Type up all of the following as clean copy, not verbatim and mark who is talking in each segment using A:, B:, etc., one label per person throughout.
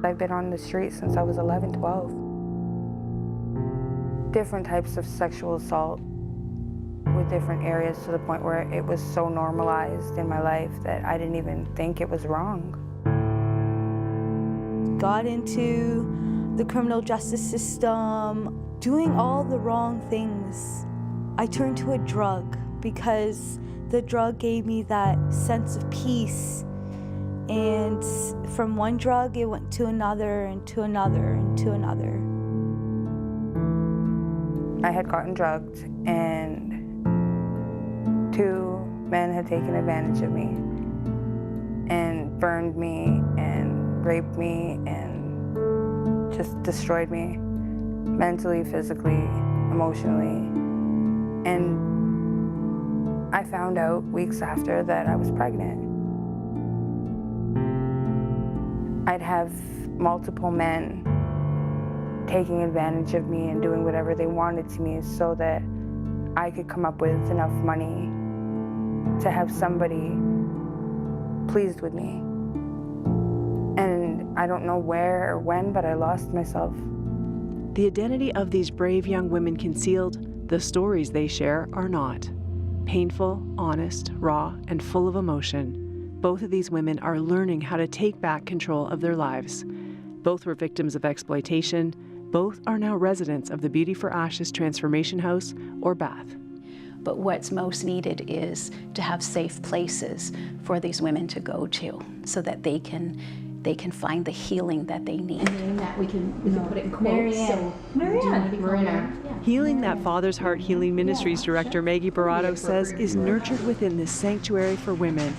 A: I've been on the street since I was 11, 12. Different types of sexual assault with different areas, to the point where it was so normalized in my life that I didn't even think it was wrong.
B: Got into the criminal justice system, doing all the wrong things. I turned to a drug because the drug gave me that sense of peace. And from one drug, it went to another and to another and to another.
A: I had gotten drugged, and 2 men had taken advantage of me and burned me and raped me and just destroyed me mentally, physically, emotionally. And I found out weeks after that I was pregnant. I'd have multiple men taking advantage of me and doing whatever they wanted to me so that I could come up with enough money to have somebody pleased with me. And I don't know where or when, but I lost myself.
C: The identity of these brave young women concealed, the stories they share are not. Painful, honest, raw, and full of emotion. Both of these women are learning how to take back control of their lives. Both were victims of exploitation. Both are now residents of the Beauty for Ashes Transformation House, or BATH.
D: But what's most needed is to have safe places for these women to go to so that they can find the healing that they need.
E: And that we can put it in quotes. Marianne.
C: Healing That Father's Heart Healing Ministries Director Maggie Barato says is nurtured within this sanctuary for women.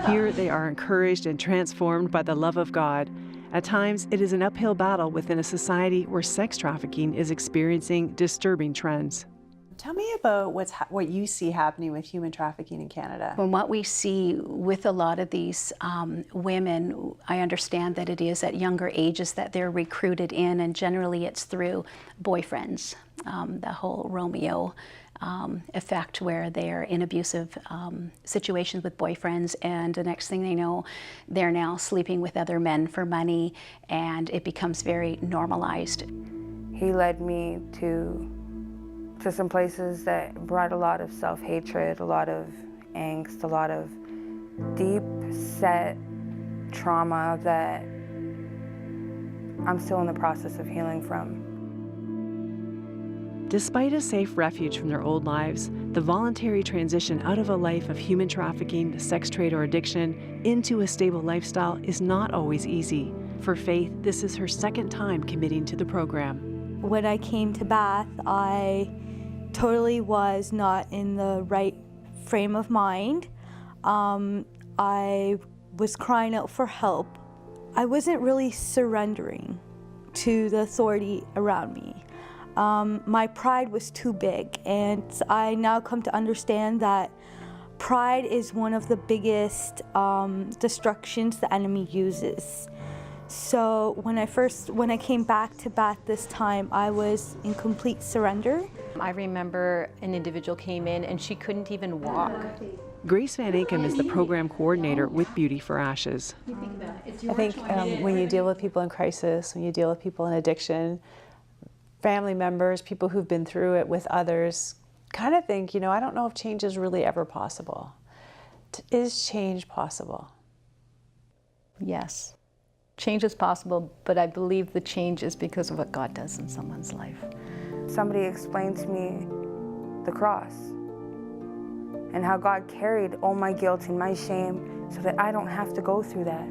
C: Here they are encouraged and transformed by the love of God. At times, it is an uphill battle within a society where sex trafficking is experiencing disturbing trends.
F: Tell me about what you see happening with human trafficking in Canada.
D: From what we see with a lot of these women, I understand that it is at younger ages that they're recruited in, and generally it's through boyfriends, the whole Romeo effect, where they're in abusive situations with boyfriends, and the next thing they know, they're now sleeping with other men for money, and it becomes very normalized.
A: He led me to some places that brought a lot of self-hatred, a lot of angst, a lot of deep-set trauma that I'm still in the process of healing from.
C: Despite a safe refuge from their old lives, the voluntary transition out of a life of human trafficking, sex trade, or addiction into a stable lifestyle is not always easy. For Faith, this is her second time committing to the program.
B: When I came to BATH, I totally was not in the right frame of mind. I was crying out for help. I wasn't really surrendering to the authority around me. My pride was too big, and I now come to understand that pride is one of the biggest destructions the enemy uses. So when I came back to BATH this time, I was in complete surrender.
E: I remember an individual came in and she couldn't even walk.
C: Grace Van Akem is the program coordinator with Beauty for Ashes.
F: I think when you deal with people in crisis, when you deal with people in addiction, family members, people who've been through it with others, kind of think, I don't know if change is really ever possible. Is change possible?
G: Yes. Change is possible, but I believe the change is because of what God does in someone's life.
A: Somebody explained to me the cross and how God carried all my guilt and my shame so that I don't have to go through that,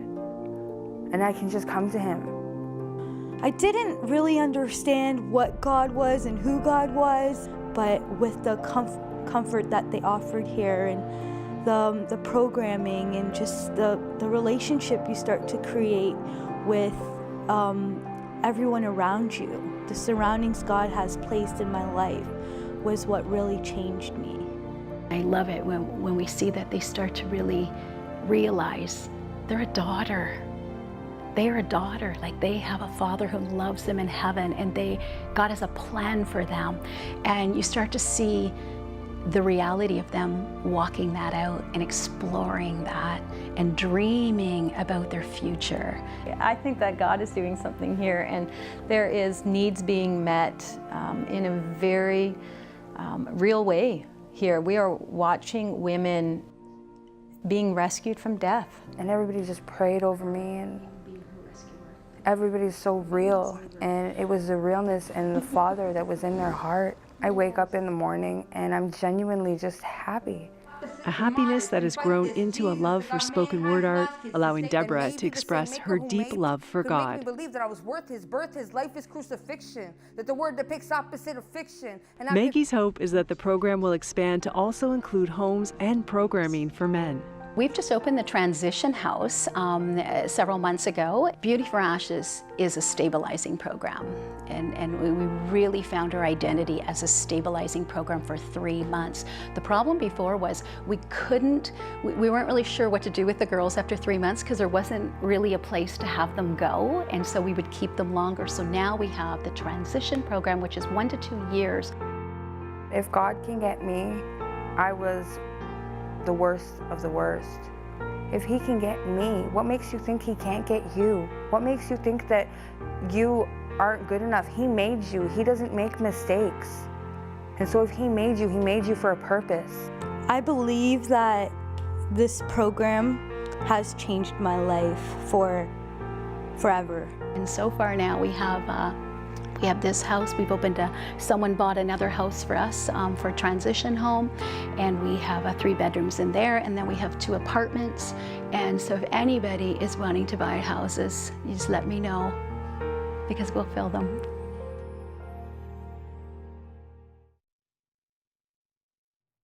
A: and I can just come to Him.
B: I didn't really understand what God was and who God was, but with the comfort that they offered here, and the programming, and just the relationship you start to create with everyone around you, the surroundings God has placed in my life, was what really changed me.
D: I love it when we see that they start to really realize they're a daughter. They are a daughter, like they have a father who loves them in heaven, and God has a plan for them. And you start to see the reality of them walking that out and exploring that and dreaming about their future.
G: I think that God is doing something here, and there is needs being met in a very real way here. We are watching women being rescued from death.
A: And everybody just prayed over me, and everybody's so real. And it was the realness and the Father that was in their heart. I wake up in the morning and I'm genuinely just happy.
C: A happiness that has grown into a love for spoken word art, allowing Deborah to express her deep love for God.
A: Make me believe that I was worth his birth, his life is crucifixion, that the word depicts opposite of fiction. And
C: Maggie's hope is that the program will expand to also include homes and programming for men.
D: We've just opened the Transition House several months ago. Beauty for Ashes is a stabilizing program, and we really found our identity as a stabilizing program for 3 months. The problem before was we weren't really sure what to do with the girls after 3 months because there wasn't really a place to have them go, and so we would keep them longer. So now we have the Transition program, which is 1 to 2 years.
A: if God can get me, I was the worst of the worst. If he can get me, what makes you think he can't get you? What makes you think that you aren't good enough? He made you. He doesn't make mistakes. And so if he made you for a purpose.
B: I believe that this program has changed my life for forever.
D: And so far now we have this house. We've opened someone bought another house for us for a transition home, and we have 3 bedrooms in there, and then we have 2 apartments. And so if anybody is wanting to buy houses, you just let me know, because we'll fill them.